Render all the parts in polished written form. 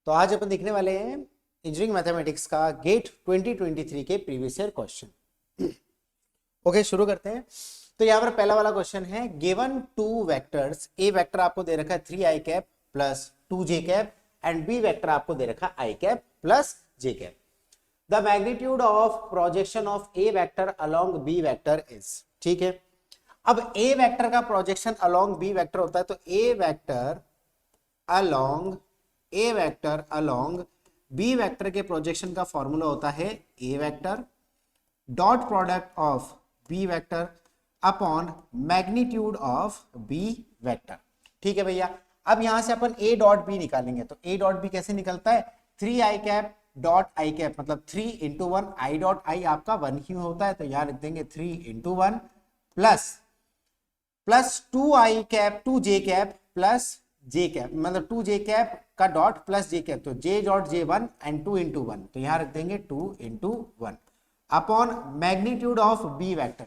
तो आज अपन देखने वाले हैं इंजीनियरिंग मैथमेटिक्स का गेट 2023 के प्रीवियस ईयर क्वेश्चन। ओके, शुरू करते हैं। तो यहाँ पर पहला वाला क्वेश्चन है, given two vectors, A vector आपको दे रखा है 3i cap plus 2j cap and B vector आपको दे रखा है i cap plus j cap. The magnitude of projection of A vector along B vector is. ठीक है, अब ए वेक्टर का प्रोजेक्शन अलोंग बी वेक्टर होता है, तो A vector along B vector के प्रोजेक्शन का फॉर्मूला होता है A vector dot product of B vector upon magnitude of B vector. ठीक है भैया, अब यहां से अपन ए डॉट बी निकालेंगे। तो ए डॉट बी कैसे निकलता है, 3i cap dot I cap, मतलब 3 इंटू 1, आई डॉट आई आपका 1 ही होता है, तो यहां लिख देंगे 3 into 1 plus 2i cap 2j cap plus j cap, मतलब 2j कैप का डॉट प्लस j कैप, तो j dot j1 and 2 into 1, तो यहां रख देंगे 2 into 1 upon magnitude of B vector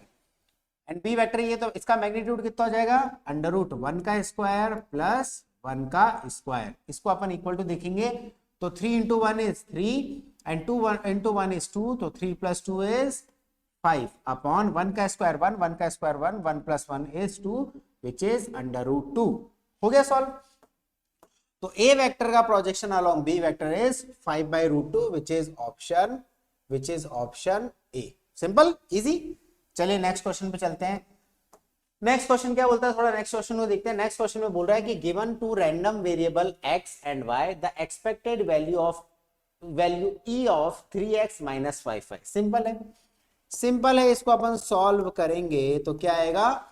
and B vector ये, तो इसका मैग्नीट्यूड कितना हो जाएगा, अंडर रूट 1 का स्क्वायर प्लस 1 का स्क्वायर। इसको अपन इक्वल टू देखेंगे तो 3 into 1 is 3 and 2 into 1 is 2, तो 3 प्लस 2 इज 5 अपॉन 1 का स्क्वायर 1, 1 का square 1, 1 plus 1 is 2 which is under root 2। हो गया सॉल्व। तो ए वेक्टर का projection along B vector is 5 by root 2 which is option A. Simple, easy. चलिए next question पे चलते हैं। नेक्स्ट क्वेश्चन क्या बोलता है, थोड़ा नेक्स्ट क्वेश्चन को देखते हैं। नेक्स्ट क्वेश्चन में बोल रहा है कि given two random variable x and y the expected value e of 3x minus 5y। Simple है, इसको अपन सॉल्व करेंगे तो क्या आएगा,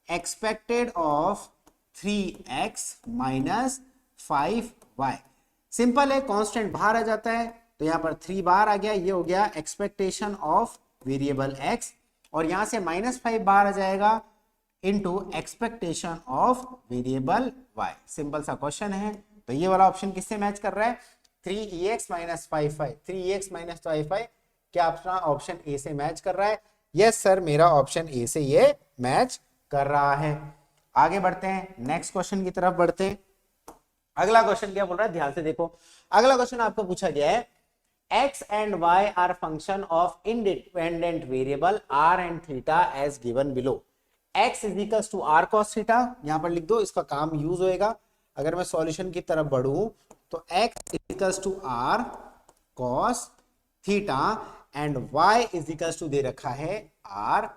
expected of 3x minus 5y। Simple है, कांस्टेंट बाहर आ जाता है, तो यहां पर 3 बाहर आ गया, ये हो गया एक्सपेक्टेशन ऑफ वेरिएबल x, और यहां से -5 बाहर आ जाएगा into expectation of variable y। Simple सा क्वेश्चन है। तो ये वाला ऑप्शन किससे मैच कर रहा है, 3ex minus 5y, 3ex minus 5y क्या अपना ऑप्शन ए से मैच कर रहा है? यस सर, मेरा ऑप्शन ए से ये मैच कर रहा है। आगे बढ़ते हैं, नेक्स्ट क्वेश्चन की तरफ बढ़ते हैं। अगला क्वेश्चन क्या बोल रहा है, ध्यान से देखो। अगला क्वेश्चन आपको पूछा गया है, x and y are function of independent variable r and theta as given below. x is equals to r cos theta, यहां पर लिख दो, इसका काम यूज होएगा। अगर मैं सॉल्यूशन की तरफ बढ़ूं तो x is equals to r cos theta and y is equals to दे रखा है r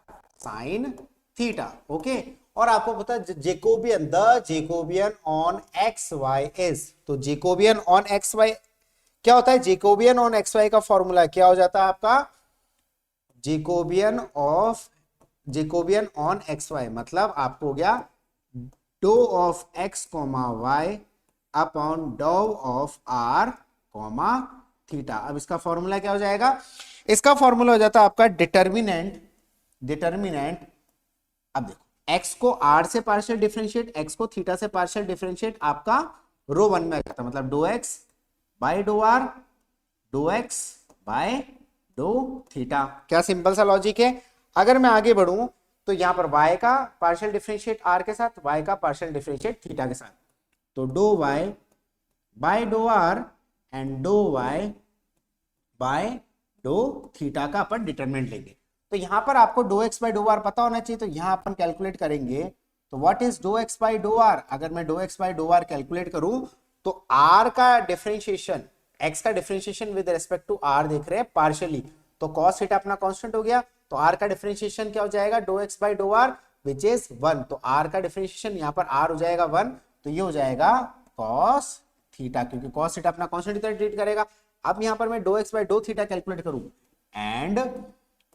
sin theta। ओके, और आपको पता है Jacobian, the Jacobian on x y is, तो जेकोबियन ऑन एक्स वाई क्या होता है, जेकोबियन ऑन एक्स वाई का फॉर्मूला क्या हो जाता है आपका, जेकोबियन ऑन एक्स वाई, मतलब आपको हो गया doh of x comma y upon doh of r comma theta. अब इसका फॉर्मूला क्या हो जाएगा, इसका फॉर्मूला हो जाता है आपका डिटर्मिनेंट। अब देखो, x को r से पार्शियल डिफरेंशिएट, x को थीटा से पार्शियल डिफरेंशिएट, आपका रो 1 में आ जाता है, मतलब doh x by doh r, doh x by doh theta. क्या सिंपल सा लॉजिक है। अगर मैं आगे बढ़ूं तो यहां पर y का पार्शियल डिफरेंशिएट r के साथ, y का पार्शियल डिफरेंशिएट थीटा के साथ, तो doh y by doh r and doh y by doh theta का अपन डिटरमिनेंट लेंगे। तो यहां पर आपको doh x by doh r पता होना चाहिए, तो यहां अपन कैलकुलेट करेंगे। तो what is doh x by doh r, अगर मैं doh x by doh r calculate करूं तो r का डिफरेंशिएशन, x का differentiation with respect to r देख रहे हैं पार्शियली, तो cos थीटा अपना कांस्टेंट हो गया, तो r का डिफरेंशिएशन क्या हो जाएगा, doh x by doh r which is 1, तो r का डिफरेंशिएशन यहां पर r हो जाएगा 1, तो ये हो जाएगा cos थीटा, क्योंकि cos थीटा अपना कांस्टेंट की तरह ट्रीट करेगा। अब यहां पर मैं doh x by doh theta calculate करूं and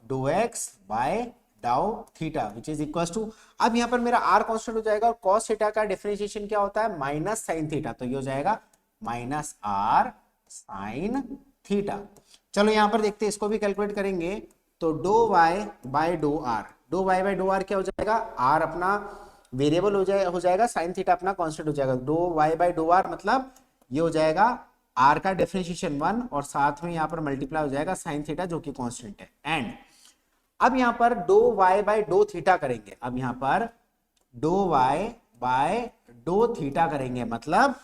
doh x by doh theta which is equal to, अब यहां पर मेरा r कांस्टेंट हो जाएगा और cos थीटा का डिफरेंशिएशन क्या होता है, माइनस sin थीटा, तो ये हो जाएगा माइनस r sin थीटा। चलो यहां पर देखते हैं, इसको भी कैलकुलेट करेंगे, तो doh y by doh r, doh y by doh r क्या हो जाएगा, r अपना वेरिएबल हो जाएगा, sin थीटा अपना कांस्टेंट हो जाएगा, doh y by doh r मतलब ये हो जाएगा r का डिफरेंशिएशन 1 और साथ में यहां पर मल्टीप्लाई हो जाएगा sin थीटा जो कि कांस्टेंट है। एंड अब यहां पर doh y by doh theta करेंगे, अब यहां पर doh y by doh theta करेंगे, मतलब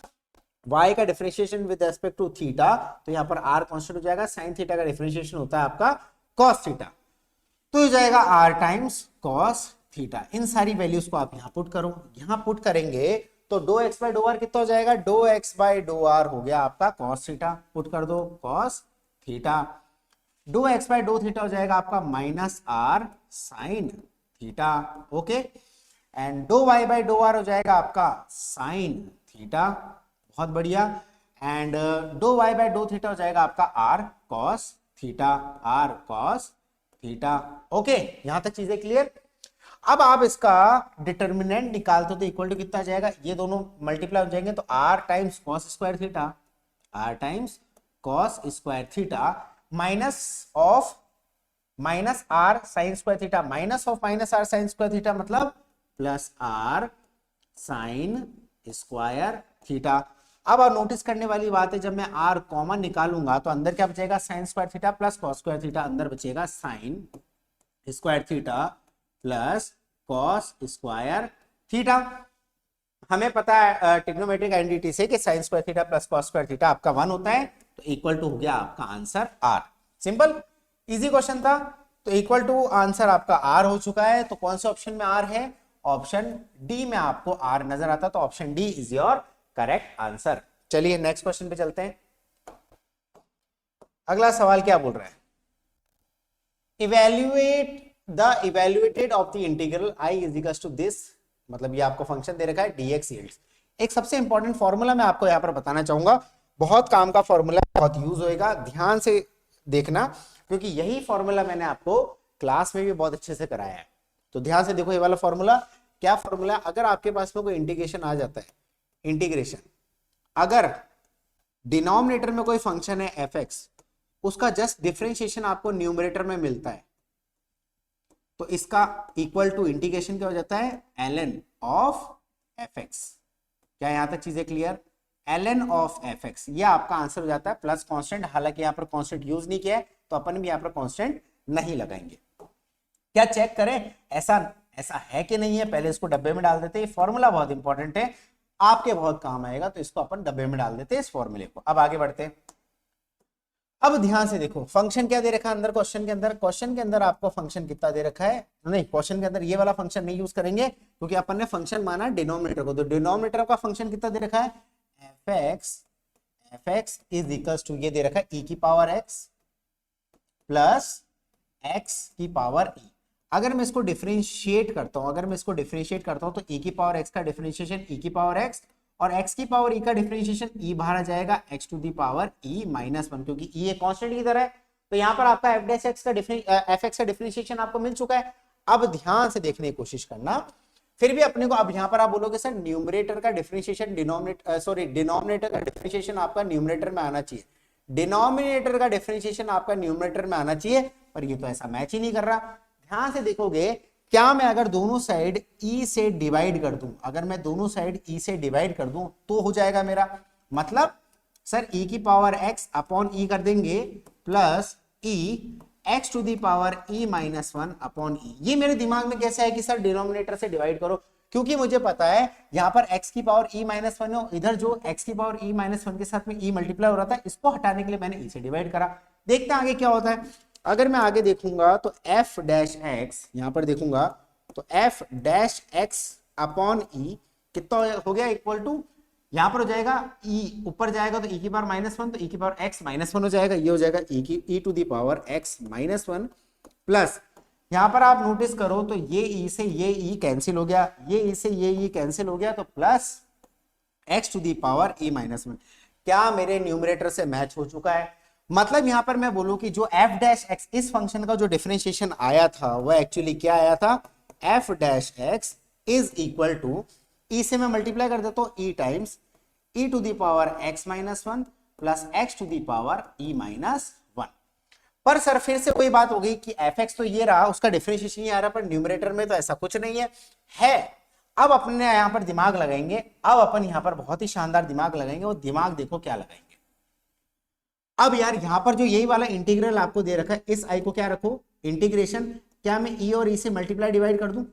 y का differentiation with respect to theta, तो यहाँ पर r कांस्टेंट हो जाएगा, साइन थीटा का डिफरेंशिएशन होता है आपका cos थीटा, तो हो जाएगा r टाइम्स cos थीटा। इन सारी वैल्यूज को आप यहाँ पुट करो, यहाँ पुट करेंगे तो doh x by doh r कितना हो जाएगा, doh x by doh r हो गया आपका cos थीटा, पुट कर दो cos theta, doh x by doh theta हो जाएगा आपका minus r sine theta, okay, and doh y by doh r हो जाएगा आपका साइन थीटा, बहुत बढ़िया, and doh y by doh theta हो जाएगा आपका r cos theta, r cos theta, okay, यहां तक चीजें क्लियर। अब आप इसका डिटर्मिनेंट निकालते हो तो इक्वल टू कितना आ जाएगा, ये दोनों मल्टीप्लाई हो जाएंगे तो r times cos square theta, r times cos square theta minus of minus r sine square theta, minus of minus r sine square theta मतलब plus r sine square theta. अब आप नोटिस करने वाली बात है, जब मैं आर कॉमन निकालूंगा तो अंदर क्या बचेगा, sign square theta plus cos square theta, अंदर बचेगा sign square theta plus cos square theta. हमें पता है ट्रिग्नोमेट्रिक आइडेंटिटी से कि sign square theta plus cos square theta आपका 1 होता है, तो इक्वल टू हो गया आपका answer r. Simple easy question था, तो इक्वल टू आंसर आपका आर हो चुका है। तो कौन से ऑप्शन में आर है, ऑप्शन डी में आपको आर नजर आता, तो option D is your correct answer. चलिए नेक्स्ट क्वेश्चन पे चलते हैं। अगला सवाल क्या बोल रहा है, evaluate the evaluated of the integral I is equal to this, मतलब ये आपको फंक्शन दे रखा है dx yields। एक सबसे इंपॉर्टेंट फॉर्मूला मैं आपको यहाँ पर बताना चाहूंगा, बहुत काम का फॉर्मूला, बहुत यूज होएगा, ध्यान से देखना, क्योंकि यही फॉर्मूला मैंने आपको क्लास में भी बहुत अच्छे से कराया है। तो ध्यान से देखो ये वाला फॉर्मूला, क्या फॉर्मूला, अगर आपके पास में कोई इंटीग्रेशन आ जाता है, इंटीग्रेशन, अगर डिनोमिनेटर में कोई फंक्शन है fx, उसका जस्ट डिफरेंशिएशन आपको न्यूमरेटर में मिलता है, तो इसका इक्वल टू इंटीग्रेशन क्या हो जाता है, ln ऑफ fx। क्या यहां तक चीजें क्लियर, ln ऑफ fx, ये आपका आंसर हो जाता है प्लस कांस्टेंट, हालांकि यहां पर कांस्टेंट यूज नहीं किया है तो अपन भी यहां पर कांस्टेंट नहीं लगाएंगे। क्या चेक करें ऐसा है कि नहीं है, पहले इसको डब्बे में डाल देते हैं, फॉर्मूला बहुत इंपॉर्टेंट है, आपके बहुत काम आएगा, तो इसको अपन डब्बे में डाल देते हैं इस फॉर्मूले को। अब आगे बढ़ते हैं। अब ध्यान से देखो फंक्शन क्या दे रखा है अंदर, क्वेश्चन के अंदर आपको फंक्शन कितना दे रखा है, नहीं क्वेश्चन के अंदर ये वाला फंक्शन नहीं यूज करेंगे क्योंकि अपन ने फंक्शन माना डिनोमिनेटर को, तो डिनोमिनेटर का फंक्शन कितना दे रखा है, fx इज इक्वल्स टू, ये दे रखा है e की पावर x प्लस x की पावर e। अगर मैं इसको डिफरेंशिएट करता हूं, तो e की पावर x का डिफरेंशिएशन e की पावर x, और x की पावर e का डिफरेंशिएशन e बाहर आ जाएगा x to the power e minus 1, क्योंकि e एक कांस्टेंट की तरह है, तो यहाँ पर आपका fx का डिफरेंशिएशन आपको मिल चुका है। अब ध्यान से देखने की कोशिश करना, फिर भी अपने को, अब यहाँ पर आप बोलोगे सर न्यूमरेटर का डिफरेंशिएशन डिनोमिनेटर का डिफरेंशिएशन आपका न्यूमरेटर में आना चाहिए, डिनोमिनेटर का डिफरेंशिएशन आपका न्यूमरेटर में आना चाहिए, पर ये तो ऐसा मैच ही नहीं कर रहा। ध्यान से देखोगे, क्या मैं अगर दोनों साइड e से डिवाइड कर दूं, अगर मैं दोनों साइड e से डिवाइड कर दूं तो हो जाएगा मेरा, मतलब सर e की पावर x अपॉन e कर देंगे plus e x to the power e minus 1 upon e। ये मेरे दिमाग में कैसे है कि सर डिनोमिनेटर से डिवाइड करो, क्योंकि मुझे पता है यहाँ पर x की पावर e माइनस 1 हो, इधर जो x की पावर e माइनस 1 के साथ में e मल्टीप्लाई हो रहा था, इसको हटाने के लिए मैंने e से डिवाइड करा। देखते हैं आगे क्या होता है। अगर मैं आगे देखूंगा तो f डैश x, यहां पर देखूंगा तो f dash x upon e कितना हो गया, इक्वल टू, यहां पर हो जाएगा e ऊपर जाएगा तो e की पावर माइनस 1, तो e की पावर x माइनस 1 हो जाएगा, ये हो जाएगा e to the power x minus 1 plus, यहां पर आप नोटिस करो तो ये e से ये e कैंसिल हो गया, ये e से ये e कैंसिल हो गया, तो plus x to the power e minus 1। क्या मेरे न्यूमरेटर से मैच हो चुका है, मतलब यहां पर मैं बोलूं कि जो f डैश x, इस फंक्शन का जो डिफरेंशिएशन आया था वो एक्चुअली क्या आया था, f dash x is equal to, e से मैं मल्टीप्लाई कर देता हूं e times e to the power x minus 1 plus x to the power e minus 1। पर सर फिर से कोई बात हो गई कि fx तो ये रहा, उसका डिफरेंशिएशन ये आ रहा, पर न्यूमरेटर में तो ऐसा कुछ नहीं है। अब अपने यहां पर दिमाग लगाएंगे, अब अपन यहां पर बहुत ही शानदार दिमाग लगाएंगे, वो दिमाग देखो क्या लगाएंगे। अब यार यहां पर जो यही वाला इंटीग्रल आपको दे रखा है, इस आई को क्या रखो, इंटीग्रेशन, क्या मैं ई और ई से मल्टीप्लाई डिवाइड कर दूं,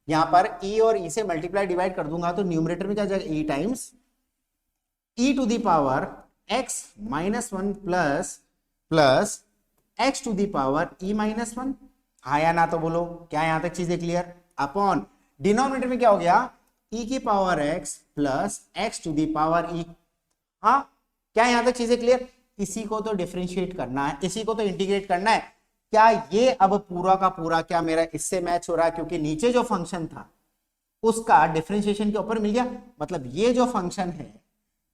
यहां पर ई और ई से मल्टीप्लाई डिवाइड कर दूंगा तो न्यूमरेटर में क्या जाएगा, e times e to the power x minus one plus x to the power e minus one. हाँ या ना तो बोलो, क्या यहां तक चीजें क्लियर? अपॉन डिनोमिनेटर में क्या हो गया, e की power x plus x to the power e। हाँ, क्या यहां तक चीजें क्लियर? इसी को तो डिफरेंशिएट करना है, इसी को तो इंटीग्रेट करना है। क्या ये अब पूरा का पूरा क्या मेरा इससे मैच हो रहा है? क्योंकि नीचे जो फंक्शन था उसका डिफरेंशिएशन के ऊपर मिल गया। मतलब ये जो फंक्शन है,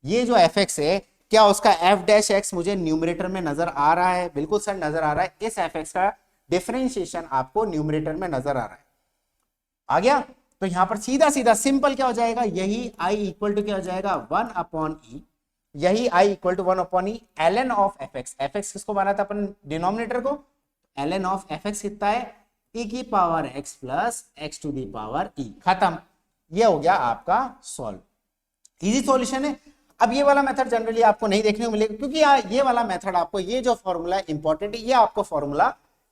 ये जो एफ एक्स है, क्या उसका एफ डैश एक्स मुझे न्यूमरेटर में नजर आ रहा है? बिल्कुल सर नजर आ रहा है। इस एफ एक्स का डिफरेंशिएशन आपको न्यूमरेटर में नजर आ रहा है। आ गया? तो यहां पर सीधा सीधा सिंपल क्या हो जाएगा, यही i इक्वल टू क्या हो जाएगा, 1 अपॉन ई। यही i equal to 1 upon e ln of f x. F x किसको बना था अपन? डिनोमिनेटर को। ln ऑफ एफ एक्स कितना है, e की power x plus x to the power e। खत्म, ये हो गया आपका सॉल्व। इजी सॉल्यूशन है। अब ये वाला मेथड जनरली आपको नहीं देखने को मिलेगा, क्योंकि ये वाला मेथड आपको, ये जो फॉर्मूला इंपॉर्टेंट है, ये आपको फॉर्मूला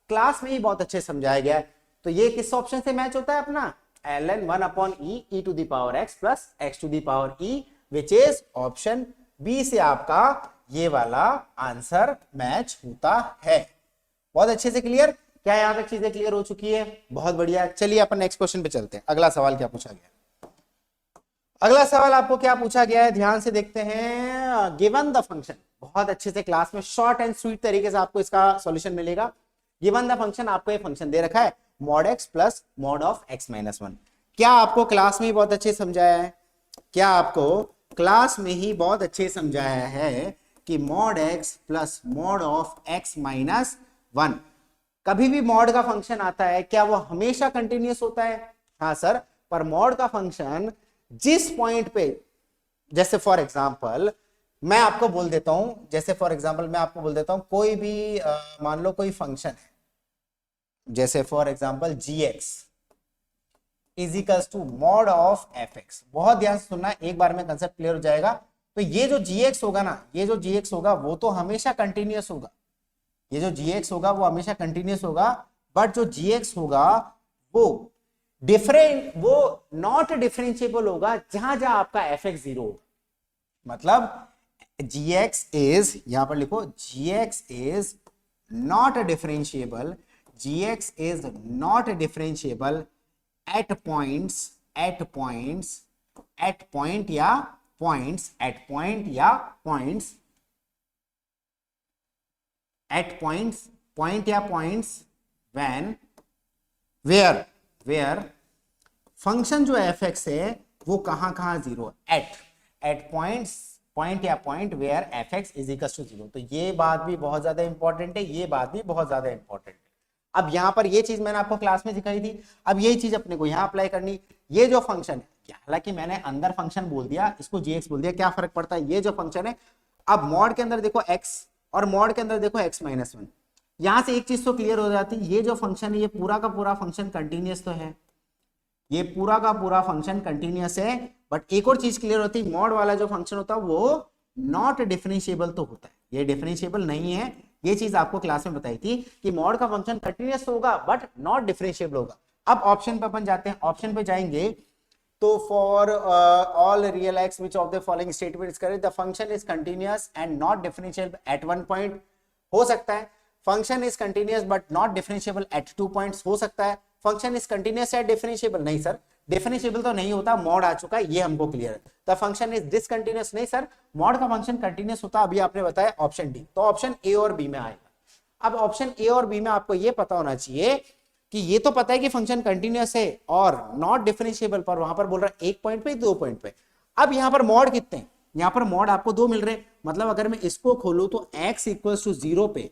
क्लास में ही बहुत अच्छे समझाया गया है। तो ये किस ऑप्शन से मैच होता है अपना, ln 1 upon e, e to the power x plus x to the power e, which is option B से आपका ये वाला आंसर मैच होता है। बहुत अच्छे से क्लियर? क्या यहां तक चीजें क्लियर हो चुकी है? बहुत बढ़िया। चलिए अपन नेक्स्ट क्वेश्चन पे चलते हैं। अगला सवाल क्या पूछा गया? अगला सवाल आपको क्या पूछा गया है, ध्यान से देखते हैं। गिवन द फंक्शन, बहुत अच्छे से क्लास में शॉर्ट एंड स्वीट तरीके से आपको इसका सॉल्यूशन मिलेगा। गिवन द फंक्शन, आपको ये फंक्शन दे रखा है mod x plus mod of x minus one. क्या आपको क्लास में ही बहुत अच्छे समझाया है? क्या आपको क्लास में ही बहुत अच्छे समझाया है कि mod x plus mod of x minus one, कभी भी मॉड का फंक्शन आता है क्या वो हमेशा कंटिन्यूअस होता है? हाँ सर, पर मॉड का फंक्शन जिस पॉइंट पे, जैसे फॉर एग्जांपल मैं आपको बोल देता हूं, जैसे फॉर एग्जांपल मैं आपको बोल देता हूं कोई भी मान लो कोई फंक्शन है, जैसे for example gx is equals to mod of fx। बहुत ध्यान से सुनना, एक बार में कंसेप्ट क्लियर हो जाएगा। तो ये जो gx होगा ना, ये जो gx होगा वो तो हमेशा कंटिन्यूअस होगा, ये जो gx होगा वो हमेशा कंटिन्यूअस होगा। बट जो gx होगा वो डिफरेंट, वो नॉट डिफरेंशिएबल होगा जहां जहां आपका fx जीरो होगा। मतलब gx इज, यहां पर लिखो gx is not differentiable, gx is not differentiable at points, at points, at point या पॉइंट्स, एट पॉइंट या पॉइंट्स, एट पॉइंट्स, पॉइंट या points when, where, where function जो fx है वो कहां कहां जीरो, एट पॉइंट्स, पॉइंट या point where fx is equal to zero. तो ये बात भी बहुत ज्यादा इंपॉर्टेंट है, ये बात भी बहुत ज्यादा इंपॉर्टेंट है। अब यहां पर ये चीज मैंने आपको क्लास में सिखाई थी, अब यही चीज अपने को यहां अप्लाई करनी। ये जो फंक्शन है, हालांकि मैंने अंदर फंक्शन बोल दिया, इसको gx बोल दिया, क्या फर्क पड़ता है, ये जो फंक्शन है। अब मॉड के अंदर देखो x और मॉड के अंदर देखो x माइनस वन। यहां से एक चीज तो क्लियर हो जाती है, ये जो फंक्शन है ये पूरा का पूरा फंक्शन कंटिन्यूअस तो है, ये पूरा का पूरा फंक्शन कंटिन्यूअस है। बट एक और चीज क्लियर होती है, मॉड वाला जो फंक्शन होता है वो नॉट डिफरेंशिएबल तो होता है, ये डिफरेंशिएबल नहीं है। ये चीज आपको क्लास में बताई थी कि मॉड का फंक्शन कंटिन्यूअस होगा बट नॉट डिफरेंशिएबल होगा। अब ऑप्शन पे अपन जाते हैं, ऑप्शन पे जाएंगे तो for all real x which of the following statement is correct, the function is continuous and not differentiable eight one point, हो सकता है। Function is continuous but not differentiable eight 2 points, हो सकता है। Function is continuous at differentiable, नहीं sir differentiable तो नहीं होता, मॉड आ चुका है, ये हमको क्लियर है। द फंक्शन इज डिसकंटिन्यूअस, नहीं सर मॉड का फंक्शन कंटिन्यूअस होता, अभी आपने बताया ऑप्शन डी, तो ऑप्शन ए और बी में आएगा। अब ऑप्शन ए और बी में आपको ये पता होना चाहिए कि ये तो पता है कि फंक्शन कंटिन्यूअस है और नॉट डिफरेंशिएबल, पर वहां पर बोल रहा है 1 पॉइंट पे 2 पॉइंट पे। अब यहां पर मॉड कितने, यहां पर मॉड आपको 2 मिल रहे, मतलब अगर मैं इसको खोलूं तो x इक्वल्स टू 0 पे,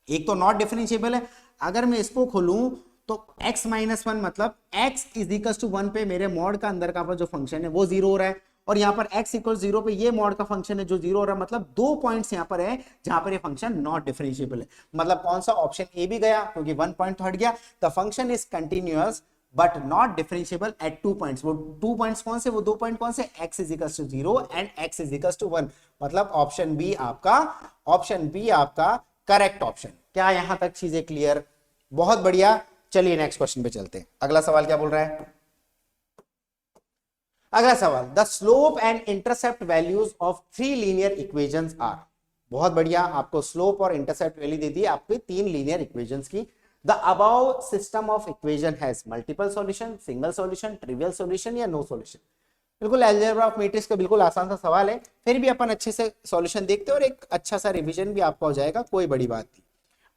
एक तो नॉट डिफरेंशिएबल है, अगर मैं इसको खोलूं तो x माइनस वन, मतलब x इज इक्वल टू 1 पे मेरे मॉड का अंदर का जो फंक्शन है वो 0 हो रहा है, और यहाँ पर x इक्वल 0 पे ये मॉड का फंक्शन है जो 0 हो रहा है। मतलब 2 पॉइंट्स यहाँ पर है जहां पर ये फंक्शन नॉट डिफरेंशिएबल है। मतलब कौन सा, ऑप्शन ए भी गया क्योंकि 1 पॉइंट तो हट गया। The function is continuous but not differentiable eight 2 points. वो 2 पॉइंट्स कौन से, वो 2 पॉइंट कौन से, x is equal to 0 and x is equal to 1। मतलब ऑप्शन बी आपका, ऑप्शन बी आपका करेक्ट ऑप्शन। क्या यहां तक चीजें क्लियर? बहुत बढ़िया। चलिए नेक्स्ट क्वेश्चन पे चलते हैं। अगला सवाल क्या बोल रहा है? अगला सवाल, the slope and intercept values of three linear equations are. बहुत बढ़िया, आपको स्लोप और इंटरसेप्ट वैल्यू दे दी आपकी तीन लीनियर इक्वेशंस की। The above system of equation has multiple solution, single solution, trivial solution या नो सॉल्यूशन। बिल्कुल अलजेब्रा ऑफ मैट्रिक्स का बिल्कुल आसान सा सवाल है, फिर भी अपन अच्छे से सॉल्यूशन देखते हैं और एक अच्छा सा रिवीजन भी आपका हो जाएगा, कोई बड़ी बात नहीं।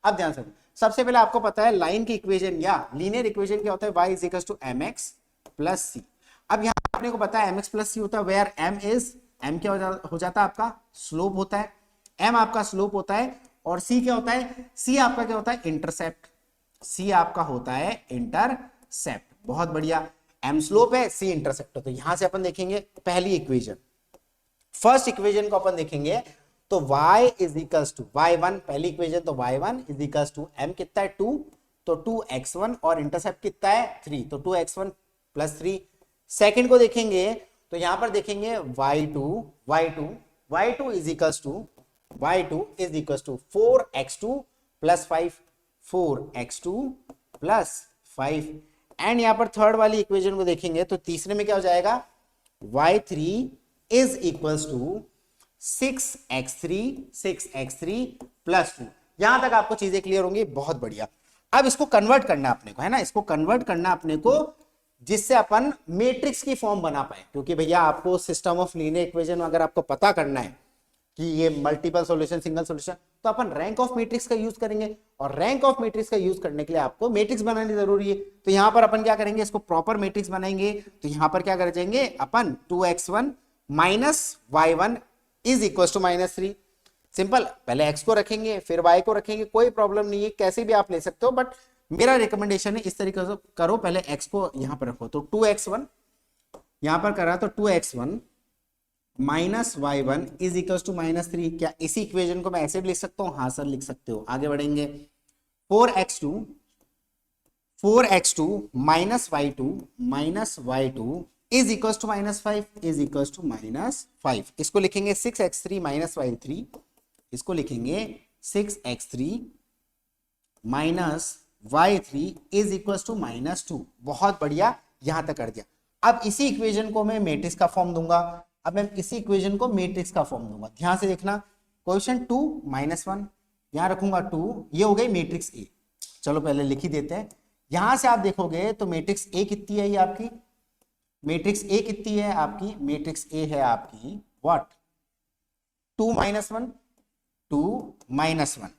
अब ध्यान से, सबसे पहले आपको पता है लाइन की इक्वेशन या लीनियर इक्वेशन क्या होता है, y is equal to mx plus c. अब यहाँ आपने को पता है mx प्लस सी होता है, वेयर m क्या हो जाता है आपका स्लोप होता है, m आपका स्लोप होता है, और c क्या होता है, c आपका क्या होता है इंटरसेप्ट, c आपका होता है इंटरसेप्ट। बहुत बढ़िया, m स्लोप है, c इंटरसेप्ट है। तो यहां से अपन देखेंगे पहली इक्वेशन, फर्स्ट इक्वेशन को अपन देखेंगे तो y is equals to y1, पहली इक्वेशन तो y1 is equals to m कितना है 2, तो 2x1 और इंटरसेप्ट कितना है 3, तो 2x1 प्लस 3। सेकंड को देखेंगे तो यहां पर देखेंगे y2 is equals to 4x2 plus 5, 4x2 plus 5। And यहां पर थर्ड वाली इक्वेशन को देखेंगे तो तीसरे में क्या हो जाएगा, y3 is equals to 6x3 plus 2। यहां तक आपको चीजें क्लियर होंगी, बहुत बढ़िया। अब इसको कन्वर्ट करना अपने को है ना, इसको कन्वर्ट करना अपने को जिससे अपन मैट्रिक्स की फॉर्म बना पाए, क्योंकि भैया आपको सिस्टम ऑफ लीनियर इक्वेशन अगर आपको पता करना है कि ये मल्टीपल सॉल्यूशन, सिंगल सॉल्यूशन, तो अपन रैंक ऑफ मैट्रिक्स का यूज करेंगे, और रैंक ऑफ मैट्रिक्स का यूज करने के लिए आपको मैट्रिक्स बनानी जरूरी है। तो यहां पर अपन क्या करेंगे, इसको प्रॉपर मैट्रिक्स बनाएंगे। तो यहां पर क्या कर जाएंगे अपन, 2x1 minus y1 is equal to -3। Simple, पहले x को रखेंगे फिर y को रखेंगे, कोई प्रॉब्लम नहीं है, कैसे भी आप ले सकते हो, बट मेरा रिकमेंडेशन है इस तरीके से करो, पहले x को यहां पर रखो। तो 2x1 यहां पर करा तो 2x1 minus y1 is equal to -3। क्या इसी इक्वेशन को मैं ऐसे भी लिख सकता हूं, हाँ सर लिख सकते हो। आगे बढ़ेंगे, 4x2 minus y2 is equal to -5 is equal to -5। इसको लिखेंगे 6x3 माइनस y3, इसको लिखेंगे 6x3 minus y3 is equal to -2। बहुत बढ़िया, यहां तक कर दिया। अब इसी इक्वेशन को मैं मैट्रिक्स का फॉर्म दूंगा, अब मैं इसी इक्वेशन को मैट्रिक्स का फॉर्म दूंगा। ध्यान से देखना, कोएफिशिएंट 2 -1 यहां रखूंगा 2, ये हो गई मैट्रिक्स ए। चलो पहले लिख ही देते हैं। यहां से आप देखोगे तो मैट्रिक्स ए कितनी है, ये आपकी मैट्रिक्स ए कितनी है आपकी, मैट्रिक्स ए है आपकी व्हाट, 2 -1 4 -1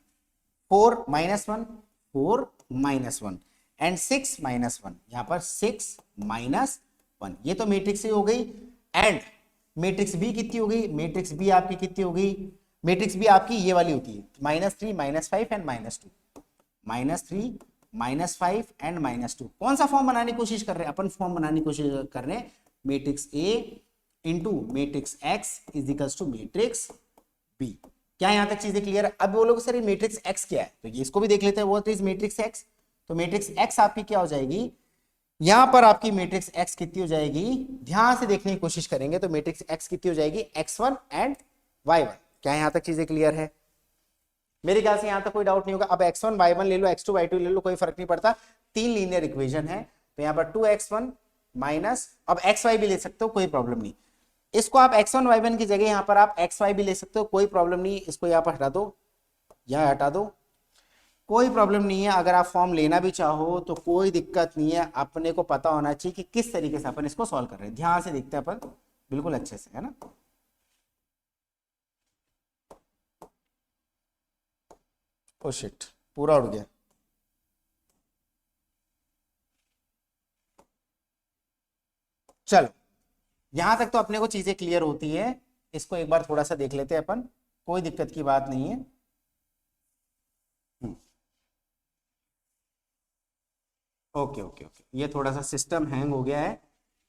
4 -1 एंड 6 -1, यहां पर 6 -1, ये तो मैट्रिक्स ए हो गई। एंड मैट्रिक्स बी कितनी हो गई, मैट्रिक्स बी आपकी कितनी हो गई, मैट्रिक्स बी आपकी ये वाली होती है -3 -5 एंड -2, -3 -5 एंड -2। कौन सा फॉर्म बनाने की कोशिश कर रहे हैं अपन, फॉर्म बनाने की कोशिश कर रहे हैं matrix A into matrix x is equal to matrix B. क्या यहां तक चीजें क्लियर है? अब बोलोगे सर ये मैट्रिक्स एक्स क्या है, तो ये इसको भी देख लेते हैं, व्हाट इज मैट्रिक्स एक्स। तो मैट्रिक्स एक्स आपकी क्या हो जाएगी, यहां पर आपकी मैट्रिक्स एक्स कितनी हो जाएगी, ध्यान से देखने की कोशिश करेंगे तो मैट्रिक्स एक्स कितनी हो जाएगी, x1 एंड y1। क्या यहां तक चीजें क्लियर है? मेरे ख्याल से यहां तक कोई डाउट नहीं होगा। अब x1 y1 ले लो, x2 y2 ले लो, कोई फर्क नहीं पड़ता, तीन लीनियर इक्वेशन है। तो यहां पर 2x1 माइनस, अब xy भी ले सकते हो, कोई प्रॉब्लम नहीं। इसको आप x1 y1 की जगह यहां पर आप xy भी ले सकते हो, कोई प्रॉब्लम नहीं। इसको यहां पर हटा दो, यहां हटा दो, कोई प्रॉब्लम नहीं है। अगर आप फॉर्म लेना भी चाहो तो कोई दिक्कत नहीं है, अपने को पता होना चाहिए कि किस तरीके से अपन इसको सॉल्व कर रहे हैं। ध्यान से देखते हैं अपन बिल्कुल अच्छे से, है ना। ओ शिट, पूरा उड़ गया। चलो यहां तक तो अपने को चीजें क्लियर होती है, इसको एक बार थोड़ा सा देख लेते हैं अपन, कोई दिक्कत की बात नहीं है। ओके ओके ओके, ये थोड़ा सा सिस्टम हैंग हो गया है,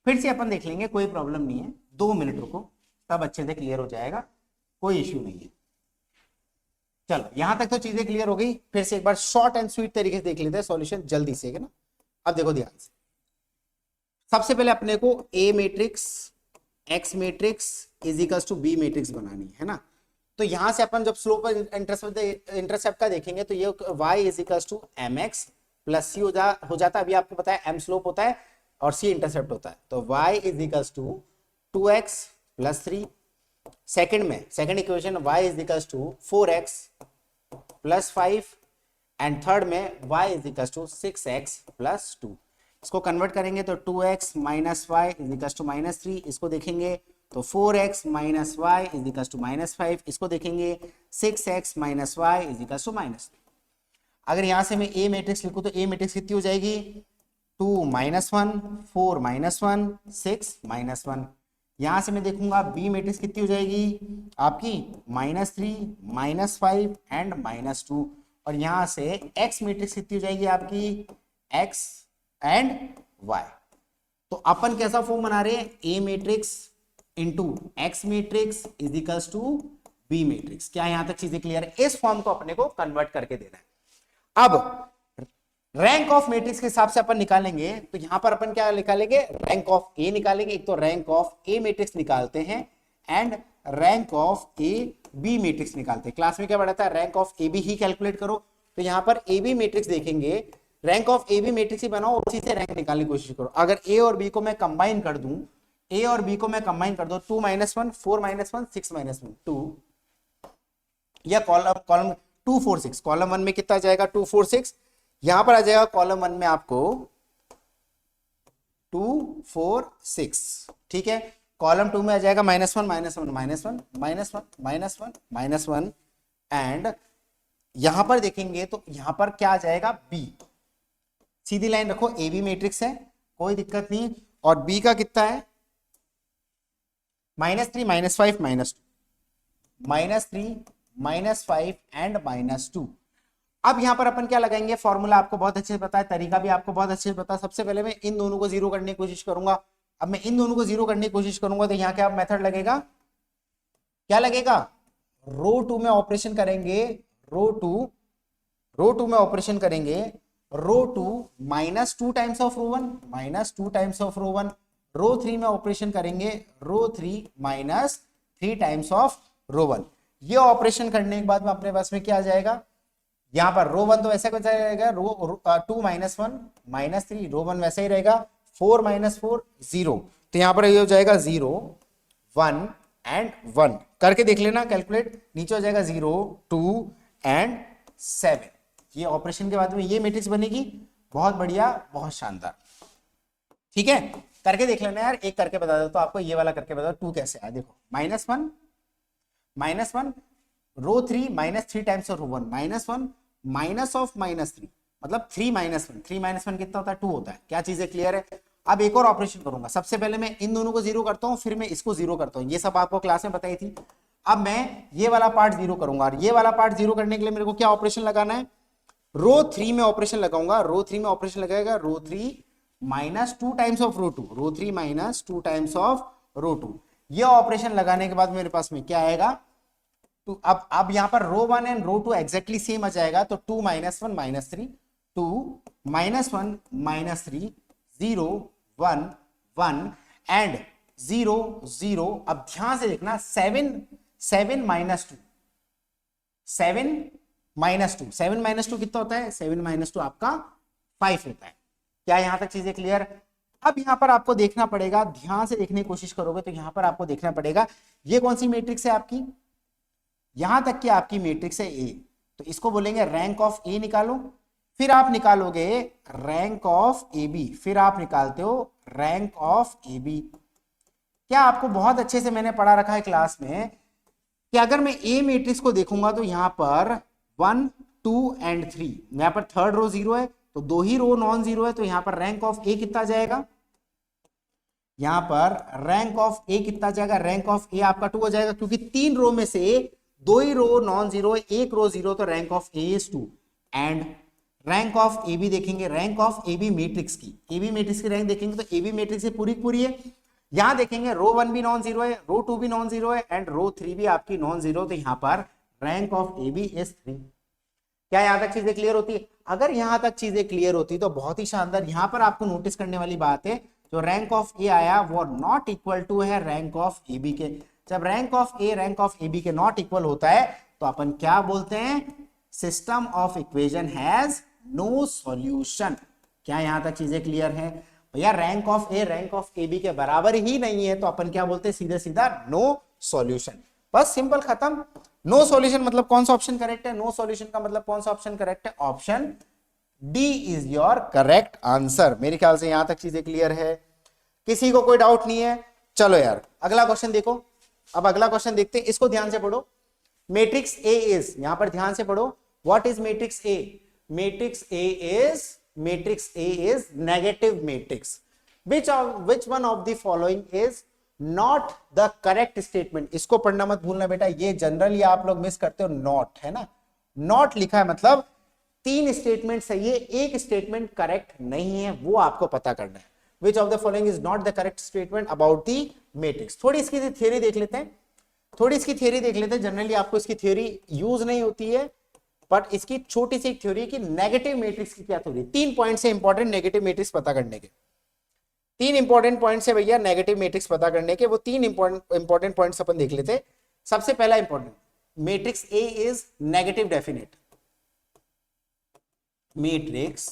फिर से अपन देख लेंगे, कोई प्रॉब्लम नहीं है, 2 मिनट रुको, तब अच्छे से क्लियर हो जाएगा, कोई इश्यू नहीं है। चलो यहां तक तो चीजें क्लियर हो गई, फिर से एक बार शॉर्ट एंड स्वीट तरीके से देख लेते हैं सॉल्यूशन जल्दी से, है ना। अब देखो ध्यान से, सबसे पहले अपने को A matrix X matrix is equal to B matrix बनानी है ना। तो यहां से अपन जब स्लोप इंटरसेप्ट का देखेंगे तो ये y is equal to mx plus c हो जाता है। अभी आपको पता है m स्लोप होता है और c इंटरसेप्ट होता है, तो y is equal to 2x plus 3, second में second equation y is equal to 4x plus 5 and third में y is equal to 6x plus 2। इसको कन्वर्ट करेंगे तो 2x minus y is equal to minus 3, इसको देखेंगे तो 4x minus y is equal to minus 5, इसको देखेंगे 6x minus y is equal to minus 3। अगर यहां से मैं ए मैट्रिक्स लिखूं तो ए मैट्रिक्स कितनी हो जाएगी, 2 माइनस 1, 4 माइनस 1, 6 माइनस 1। यहां से मैं देखूंगा बी मैट्रिक्स कितनी हो जाएगी आपकी, -3, -5 एंड -2। और यहां से एक्स मैट्रिक्स कितनी हो जाएगी आपकी, एक्स एंड वाई। तो अपन कैसा फॉर्म बना रहे हैं, A matrix into X matrix is equals to B matrix. क्या यहां तक चीजें क्लियर है? इस फॉर्म को अपने को कन्वर्ट करके देना है। अब रैंक ऑफ मैट्रिक्स के हिसाब से अपन निकालेंगे तो यहां पर अपन क्या निकालेंगे, रैंक ऑफ ए निकालेंगे। एक तो रैंक ऑफ ए मैट्रिक्स निकालते हैं and rank of A B matrix निकालते हैं। क्लास में क्या पढ़ा था, रैंक ऑफ ए बी ही कैलकुलेट करो। तो यहां पर ए बी मैट्रिक्स देखेंगे, rank of A B matrix ही बनाओ, उसी से रैंक निकालने की कोशिश करो। अगर ए और बी को मैं कंबाइन कर दूं, ए और बी को मैं कंबाइन कर दूं, 2 माइनस 1, 4 माइनस 1, 6 माइनस 1, 2, या कॉलम 2 4 6, कॉलम 1 में कितना जाएगा 2 4 6, यहां पर आ जाएगा कॉलम 1 में आपको 2 4 6, ठीक है। कॉलम 2 में आ जाएगा -1 -1 -1 -1 -1 -1 -1 एंड यहां पर देखेंगे तो यहां पर क्या आ जाएगा, बी। सीधी लाइन रखो, ए बी मैट्रिक्स है, कोई दिक्कत नहीं। और बी का कितना है, -3 -5 -2, -3 -5 एंड -2। अब यहां पर अपन क्या लगाएंगे, फॉर्मूला आपको बहुत अच्छे से पता है, तरीका भी आपको बहुत अच्छे से पता है। सबसे पहले मैं इन दोनों को जीरो करने की कोशिश करूंगा। अब मैं इन दोनों को जीरो करने की कोशिश करूंगा तो यहां क्या मेथड लगेगा, क्या लगेगा, रो 2 में ऑपरेशन करेंगे, रो 2 में ऑपरेशन करेंगे, row 2 -2 times of row 1, -2 times of row 1। Row 3 में ऑपरेशन करेंगे, रो 3 -3 टाइम्स ऑफ रो 1। ये ऑपरेशन करने के बाद में अपने पास में क्या आ जाएगा, यहां पर रो 1 तो वैसे कुछ रहेगा, रो 2 -1 -3, रो 1 वैसे ही रहेगा, 4 -4 0। तो यहां पर ये हो जाएगा 0 1 एंड 1 करके देख लेना कैलकुलेट, नीचे हो जाएगा 0 2 एंड 7। ये ऑपरेशन के बाद में ये मैट्रिक्स बनेगी, बहुत बढ़िया, बहुत शानदार, ठीक है। करके देख लेना यार, एक करके बता दो तो आपको, ये वाला करके बता दो 2 कैसे आया। देखो -1 row 3 -3 times of row 1, -1 minus of -3 मतलब 3 -1 कितना होता है, 2 होता है। क्या चीजें क्लियर है? अब एक और ऑपरेशन करूंगा, सबसे पहले मैं इन दोनों को जीरो करता हूं, फिर मैं इसको जीरो करता हूं, ये सब आपको क्लास में बताई थी। अब मैं ये वाला पार्ट जीरो करूंगा, और ये वाला पार्ट जीरो करने के लिए मेरे को क्या ऑपरेशन लगाना है, रो 3 में ऑपरेशन लगाऊंगा। रो 3 में ऑपरेशन लगाएगा, row 3 -2 times of row 2, row 3 -2 times of row 2। ये ऑपरेशन लगाने के बाद मेरे पास में क्या आएगा, तो अब यहां पर रो 1 एंड रो 2 एग्जैक्टली सेम आ जाएगा। तो 2 -1 -3, 2 -1 -3, 0 1 1 एंड 0 0। अब ध्यान से देखना, 7 7 -2, 7 -2 कितना होता है, 7 -2 आपका 5 होता है। क्या यहां तक चीजें क्लियर? अब यहां पर आपको देखना पड़ेगा, ध्यान से देखने की कोशिश करोगे तो यहां पर आपको देखना पड़ेगा ये कौन सी मैट्रिक्स है आपकी, यहां तक कि आपकी मैट्रिक्स है ए, तो इसको बोलेंगे रैंक ऑफ ए निकालो। फिर आप निकालोगे रैंक ऑफ ए बी, फिर आप निकालते हो रैंक ऑफ ए बी। क्या आपको बहुत अच्छे से मैंने पढ़ा रखा है क्लास में कि अगर मैं ए मैट्रिक्स को देखूंगा तो यहां पर 1 2 एंड 3, यहां पर थर्ड रो 0 है तो 2 ही रो नॉन जीरो है, तो यहां पर रैंक ऑफ ए कितना जाएगा, यहां पर रैंक ऑफ ए कितना जाएगा, रैंक ऑफ ए आपका 2 हो जाएगा, क्योंकि 3 रो में से 2 ही रो नॉन जीरो है, 1 रो 0, तो rank of A is 2। And rank of A B देखेंगे, rank of A B matrix की, ए बी मैट्रिक्स की रैंक देखेंगे तो ए बी मैट्रिक्स से पूरी पूरी है। यहां देखेंगे रो 1 भी नॉन जीरो है, रो 2 भी नॉन जीरो है एंड रो 3 भी आपकी नॉन जीरो, तो यहां पर rank of A B is 3। क्या यहां तक चीजें क्लियर होती है? अगर यहां तक चीजें क्लियर होती तो बहुत ही शानदार। यहां पर आपको नोटिस करने वाली बात है, जो रैंक ऑफ ए आया वो नॉट इक्वल टू है रैंक ऑफ ए बी के। जब rank of A rank of A B के नॉट इक्वल होता है तो अपन क्या बोलते हैं, system of equation has no solution. क्या यहां तक चीजें क्लियर है? भैया rank of A rank of A B के बराबर ही नहीं है तो अपन क्या बोलते हैं, सीधे सीधा नो सॉल्यूशन। बस सिंपल, खत्म। नो सॉल्यूशन मतलब कौन सा ऑप्शन करेक्ट है, नो सॉल्यूशन का मतलब कौन सा ऑप्शन करेक्ट है, option D is your correct answer. मेरे ख्याल से यहां तक चीजें क्लियर है, किसी को कोई डाउट नहीं है। चलो यार अगला क्वेश्चन देखो। अब अगला क्वेश्चन देखते हैं, इसको ध्यान से पढ़ो। मैट्रिक्स ए इज, यहां पर ध्यान से पढ़ो, what is matrix A? Matrix A is negative matrix. which one of the following is not the correct statement? इसको पढ़ना मत भूलना बेटा, ये जनरली आप लोग मिस करते हो, नॉट है ना, नॉट लिखा है मतलब 3 स्टेटमेंट सही है, एक स्टेटमेंट करेक्ट नहीं है, वो आपको पता करना है। Which of the following is not the correct statement about the matrix? थोड़ी इसकी थ्योरी देख लेते हैं, जनरली आपको इसकी थ्योरी यूज नहीं होती है, बट इसकी छोटी सी थ्योरी की नेगेटिव मैट्रिक्स की क्या थ्योरी। 3 पॉइंट से इंपॉर्टेंट नेगेटिव मैट्रिक्स पता करने के, 3 इंपॉर्टेंट पॉइंट्स है भैया नेगेटिव मैट्रिक्स पता करने के, वो 3 इंपॉर्टेंट पॉइंट्स अपन देख लेते हैं। सबसे पहला important, matrix A is negative definite. Matrix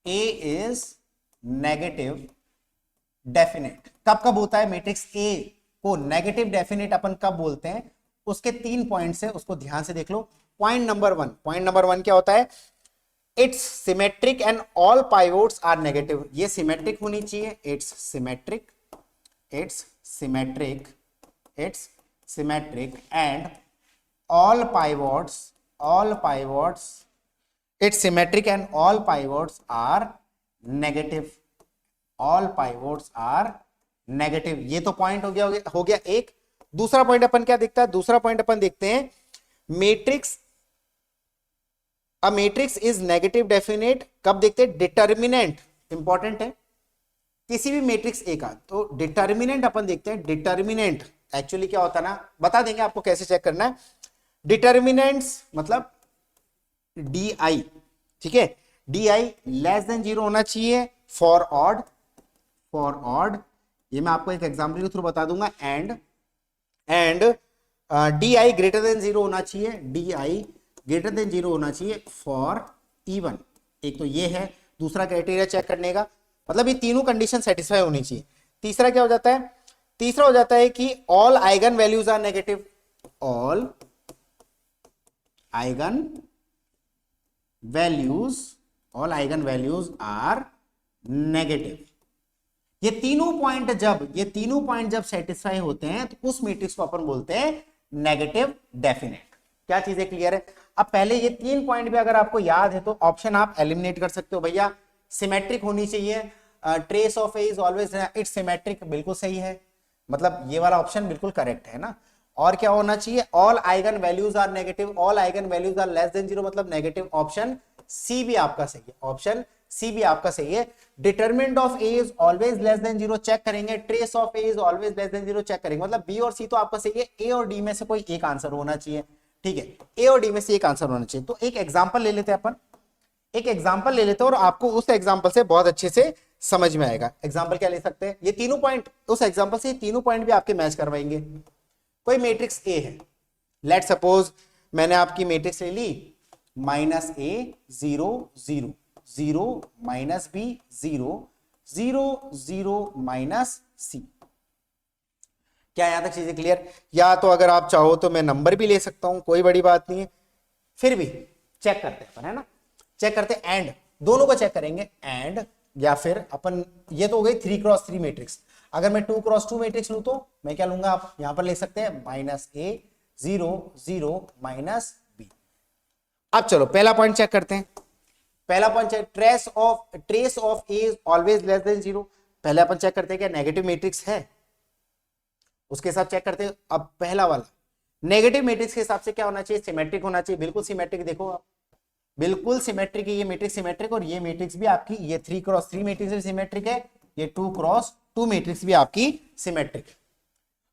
A is negative definite. कब होता है मैट्रिक्स ए को नेगेटिव डेफिनेट, अपन कब बोलते हैं, उसके 3 पॉइंट्स है, उसको ध्यान से देख लो। पॉइंट नंबर 1 क्या होता है, it's symmetric and all pivots are negative. ये सिमेट्रिक होनी चाहिए, it's symmetric and all pivots it's symmetric and all pivots are negative. ये तो पॉइंट हो गया एक। दूसरा पॉइंट अपन क्या देखता है, दूसरा पॉइंट अपन देखते हैं matrix a matrix is negative definite. कब देखते हैं, डिटर्मिनेंट इंपॉर्टेंट है किसी भी मैट्रिक्स ए का, तो डिटर्मिनेंट अपन देखते हैं। डिटर्मिनेंट एक्चुअली क्या होता है ना, बता देंगे आपको कैसे चेक करना है। डिटर्मिनेंट्स मतलब डी आई, ठीक है, डी आई लेस देन 0 होना चाहिए फॉर ऑड। ये मैं आपको एक एग्जाम्पल के थ्रू बता दूंगा। And D I greater than 0 होना चाहिए, डी आई ग्रेटर देन 0 होना चाहिए फॉर इवन। एक तो ये है दूसरा क्राइटेरिया चेक करने का, मतलब ये तीनों कंडीशन सेटिस्फाई होनी चाहिए। तीसरा क्या हो जाता है, तीसरा हो जाता है कि all eigen values are negative. All eigen values are negative. ये तीनों पॉइंट जब सेटिस्फाई होते हैं तो उस मैट्रिक्स को अपन बोलते हैं नेगेटिव डेफिनेट। क्या चीजें क्लियर है? अब पहले ये 3 पॉइंट भी अगर आपको याद है तो ऑप्शन आप एलिमिनेट कर सकते हो। भैया सिमेट्रिक होनी चाहिए, trace of A is always it's symmetric, बिल्कुल सही है, मतलब ये वाला ऑप्शन बिल्कुल करेक्ट है ना। और क्या होना चाहिए, all eigen values are negative, all eigen values are less than 0 मतलब नेगेटिव। ऑप्शन सी भी आपका सही है, ऑप्शन सी भी आपका सही है। Determinant of A is always less than 0 check करेंगे, trace of A is always less than 0 check करेंगे, मतलब बी और सी तो आपका सही है, ए और डी में से कोई एक आंसर होना चाहिए, ठीक है, ए और डी में से एक आंसर होना चाहिए। तो एक एग्जांपल ले लेते हैं अपन, और आपको उस एग्जांपल से बहुत अच्छे से समझ में आएगा। एग्जांपल क्या ले सकते हैं, ये तीनों पॉइंट, उस एग्जांपल से तीनों पॉइंट भी आपके मैच करवाएंगे। कोई मैट्रिक्स ए है, लेट सपोज मैंने आपकी मैट्रिक्स ले ली -a 0 0 0 -b 0 0 0 -c। क्या यहां तक चीजें क्लियर? या तो अगर आप चाहो तो मैं नंबर भी ले सकता हूं, कोई बड़ी बात नहीं है, फिर भी चेक करते हैं, है ना, चेक करते हैं। एंड दोनों को चेक करेंगे, एंड या फिर अपन, ये तो हो गई 3x3 मैट्रिक्स। अगर मैं 2x2 मैट्रिक्स लूं तो मैं क्या लूंगा, आप यहां पर ले सकते हैं -a 0 0 -b। अब चलो पहला पॉइंट चेक करते हैं। पहला पॉइंट है trace of A is always less than 0। पहले अपन चेक करते हैं क्या नेगेटिव मैट्रिक्स है, उसके हिसाब चेक करते हैं। अब पहला वाला नेगेटिव मैट्रिक्स के हिसाब से क्या होना चाहिए, सिमेट्रिक होना चाहिए, बिल्कुल सिमेट्रिक। देखो आप बिल्कुल सिमेट्रिक है, ये मैट्रिक्स सिमेट्रिक, और ये मैट्रिक्स भी आपकी, ये 3x3 मैट्रिक्स भी सिमेट्रिक है, ये 2x2 मैट्रिक्स भी आपकी सिमेट्रिक है।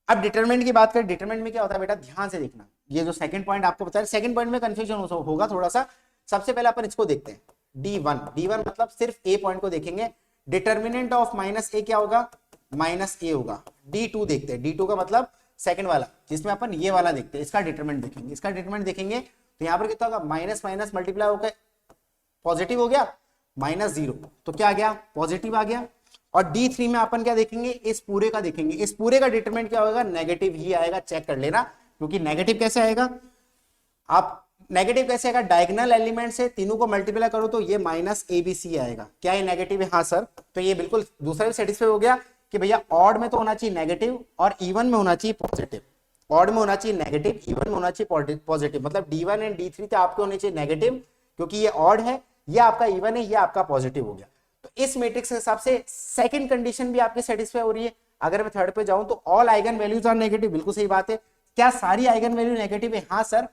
अब डिटरमिनेंट की बात करें, डिटरमिनेंट में क्या होता है बेटा, ध्यान से देखना, ये जो सेकंड पॉइंट आपको बताया, सेकंड पॉइंट में कंफ्यूजन होगा थोड़ा सा। सबसे पहले अपन इसको देखते हैं, D1 मतलब सिर्फ ए पॉइंट को देखेंगे। डिटरमिनेंट ऑफ -a क्या होगा, -a होगा। D2 देखते हैं, D2 का मतलब सेकंड वाला, जिसमें अपन ये वाला देखते हैं, इसका डिटरमिनेंट देखेंगे। तो यहाँ पर कितना होगा, माइनस माइनस मल्टीप्लाई होकर पॉजिटिव हो गया, -0, तो क्या आ गया, पॉजिटिव आ गया। और D3 में अपन क्या देखेंगे, इस पूरे का देखेंगे, इस पूरे का डिटरमिनेंट क्या होगा, नेगेटिव ही आएगा, चेक कर लेना। क्योंकि नेगेटिव कैसे आएगा, आप नेगेटिव कैसे आएगा, डायगोनल एलिमेंट से तीनों को मल्टीप्लाई करो तो ये -ABC आएगा। क्या ये नेगेटिव है, हाँ सर, तो ये बिल्कुल दूसरा भी सेटिस्फाई हो गया कि भैया ऑड में तो होना चाहिए नेगेटिव और इवन में होना चाहिए पॉजिटिव। ऑड में होना चाहिए नेगेटिव, इवन में होना चाहिए पॉजिटिव, मतलब D1 एंड D3 तो आपके होने चाहिए नेगेटिव क्योंकि ये ऑड है, ये आपका इवन है, ये आपका पॉजिटिव हो गया। तो इस मैट्रिक्स के हिसाब से सेकंड कंडीशन भी आपकी सेटिस्फाई हो रही है। अगर मैं थर्ड पे जाऊं तो all eigen values are negative, बिल्कुल सही बात है। क्या सारी आइगन वैल्यू नेगेटिव है, हाँ सर।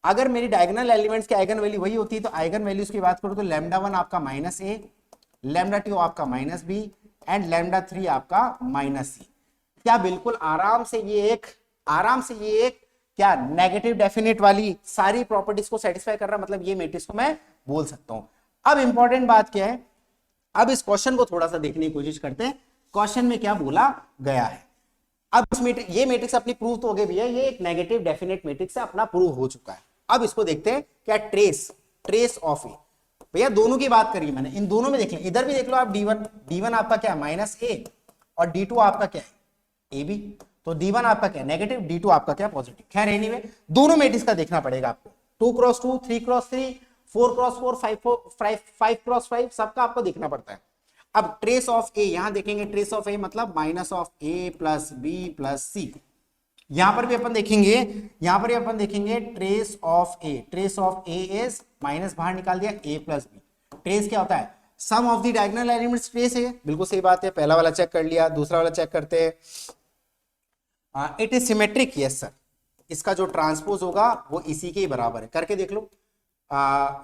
अगर मेरी डायगोनल एलिमेंट्स की आइगन वैल्यू वही होती है तो आइगन वैल्यूज की बात करूं तो λ1 आपका -a, λ2 आपका -b एंड λ3 आपका -c। क्या बिल्कुल आराम से ये एक क्या नेगेटिव डेफिनेट वाली सारी प्रॉपर्टीज को सेटिस्फाई कर रहा, मतलब ये मैट्रिक्स को मैं बोल सकता हूं। अब इंपॉर्टेंट बात क्या है, अब इस क्वेश्चन को थोड़ा सा देखने की कोशिश करते हैं, क्वेश्चन में क्या बोला गया है। अब ये मैट्रिक्स अपनी प्रूव तो हो गई भैया, ये एक नेगेटिव डेफिनेट मैट्रिक्स है, अपना प्रूव हो चुका है। अब इसको देखते हैं क्या ट्रेस ऑफ ए, भैया दोनों की बात करी मैंने, इन दोनों में देख लें, इधर भी देख लो आप D1 आपका क्या -a और D2 आपका क्या है AB, तो D1 आपका क्या नेगेटिव, D2 आपका क्या पॉजिटिव। खैर एनीवे दोनों मैट्रिक्स का देखना पड़ेगा आपको, 2x2, 3x3, 4x4, 5x5 सबका आपको देखना पड़ता है। अब ट्रेस ऑफ ए यहां देखेंगे, ट्रेस ऑफ ए मतलब -a + b + c। यहां पर भी अपन देखेंगे trace of A is minus बाहर निकाल दिया a + b। ट्रेस क्या होता है, sum of the diagonal elements trace है, बिल्कुल सही बात है। पहला वाला चेक कर लिया, दूसरा वाला चेक करते हैं। It is symmetric, yes sir, इसका जो ट्रांसपोज होगा वो इसी के ही बराबर है, करके देख लो।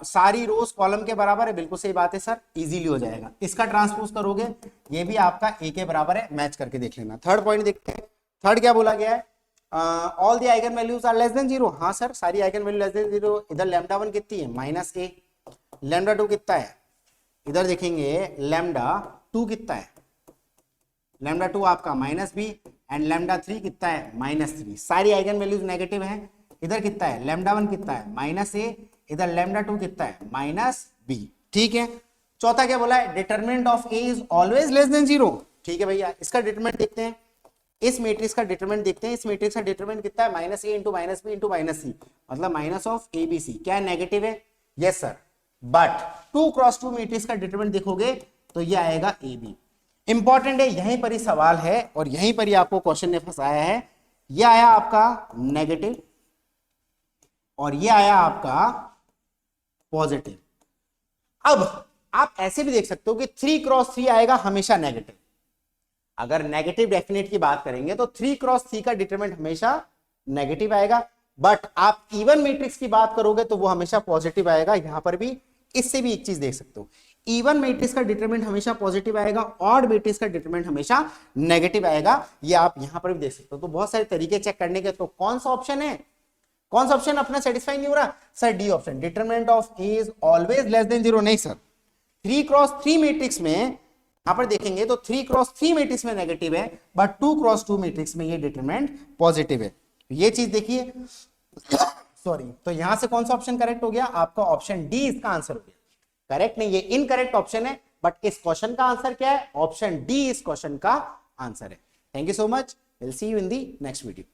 सारी रोज कॉलम के बराबर है, बिल्कुल सही बात है सर, इजीली हो जाएगा। इसका ट्रांसपोज करोगे ये भी आपका ए के बराबर है, मैच करके देख लेना। थर्ड पॉइंट देखते हैं, थर्ड क्या बोला गया है, all the eigen values are less than 0, हाँ सर सारी आइगन वैल्यू लेस देन 0। इधर λ1 कितनी है -a, λ2 कितना है, इधर देखेंगे λ2 कितना है, λ2 आपका -b एंड λ3 कितना है -3। सारी आइगन वैल्यूज नेगेटिव है। इधर कितना है, λ1 कितना है -a, इधर λ2 कितना है -b। ठीक है, चौथा क्या बोला है, determinant of A is always less than 0। ठीक है भैया, इसका डिटरमिनेंट देखते हैं, इस मैट्रिक्स का डिटरमिनेंट देखते हैं। इस मैट्रिक्स का डिटरमिनेंट कितना है, -a × -b × -c, मतलब -abc। क्या नेगेटिव है, yes sir, but 2x2 matrix का डिटरमिनेंट देखोगे तो ये आएगा ab। इंपॉर्टेंट है, यहीं पर ही सवाल है और यहीं पर ही आपको क्वेश्चन ने फंसाया है। ये आया आपका नेगेटिव और ये आया आपका पॉजिटिव। अब आप ऐसे भी देख सकते हो कि 3x3 आएगा हमेशा नेगेटिव। अगर नेगेटिव डेफिनेट की बात करेंगे तो 3x3 का डिटरमिनेंट हमेशा नेगेटिव आएगा, बट आप इवन मैट्रिक्स की बात करोगे तो वो हमेशा पॉजिटिव आएगा। यहां पर भी इससे भी एक चीज देख सकते हो, इवन मैट्रिक्स का डिटरमिनेंट हमेशा पॉजिटिव आएगा, ऑड मैट्रिक्स का डिटरमिनेंट हमेशा नेगेटिव आएगा। ये आप यहां पर भी देख सकते हो। तो बहुत सारे तरीके चेक करने के, तो कौन सा ऑप्शन है, कौन सा ऑप्शन अपना सेटिस्फाई नहीं हो रहा sir, D option, determinant of A is always less than 0। नहीं सर, 3x3 मैट्रिक्स में यहां पर देखेंगे तो 3x3 मैट्रिक्स में नेगेटिव है, बट 2x2 मैट्रिक्स में ये डिटरमिनेंट पॉजिटिव है। ये चीज देखिए सॉरी, तो यहां से कौन सा ऑप्शन करेक्ट हो गया, आपका ऑप्शन डी इसका आंसर हो गया। करेक्ट नहीं, ये इनकरेक्ट ऑप्शन है, बट इस क्वेश्चन का आंसर क्या है, ऑप्शन डी इस क्वेश्चन का आंसर है। Thank you so much, will see you in the next video.